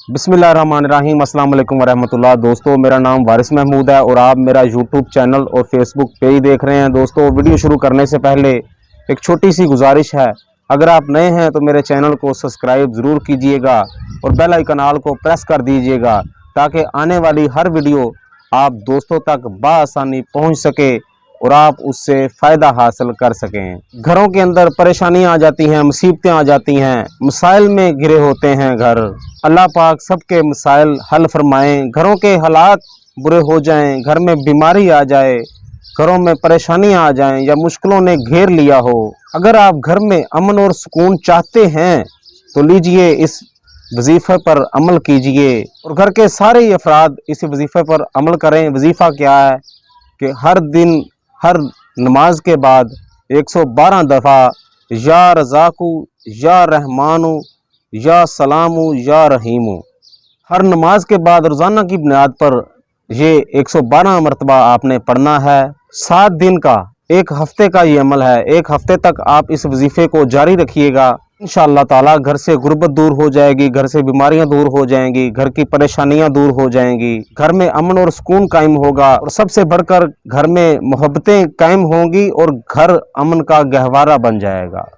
बिस्मिल्लाहिर्रहमानिर्रहीम। अस्सलाम वालेकुम वरहमतुल्लाह। दोस्तों, मेरा नाम वारिस महमूद है और आप मेरा यूट्यूब चैनल और फेसबुक पेज देख रहे हैं। दोस्तों, वीडियो शुरू करने से पहले एक छोटी सी गुजारिश है, अगर आप नए हैं तो मेरे चैनल को सब्सक्राइब ज़रूर कीजिएगा और बेल आइकन को प्रेस कर दीजिएगा ताकि आने वाली हर वीडियो आप दोस्तों तक बआसानी पहुँच सके और आप उससे फ़ायदा हासिल कर सकें। घरों के अंदर परेशानियां आ जाती हैं, मुसीबतें आ जाती हैं, मसाइल में घिरे होते हैं घर। अल्लाह पाक सबके मसाइल हल फरमाएं। घरों के हालात बुरे हो जाएं, घर में बीमारी आ जाए, घरों में परेशानियां आ जाएं या मुश्किलों ने घेर लिया हो। अगर आप घर में अमन और सुकून चाहते हैं तो लीजिए इस वजीफ़े पर अमल कीजिए और घर के सारे अफराद इस वजीफ़े पर अमल करें। वजीफ़ा क्या है कि हर दिन हर नमाज के बाद 112 दफ़ा या रज़ाकू, या रहमानु, या सलामु, या रहीमु, हर नमाज के बाद रोज़ाना की बुनियाद पर ये 112 मरतबा आपने पढ़ना है। 7 दिन का, एक हफ्ते का ये अमल है। एक हफ्ते तक आप इस वजीफ़े को जारी रखिएगा। इंशाअल्लाह ताला घर से गुर्बत दूर हो जाएगी, घर से बीमारियां दूर हो जाएंगी, घर की परेशानियां दूर हो जाएंगी, घर में अमन और सुकून कायम होगा और सबसे बढ़कर घर में मोहब्बतें कायम होंगी और घर अमन का गहवारा बन जाएगा।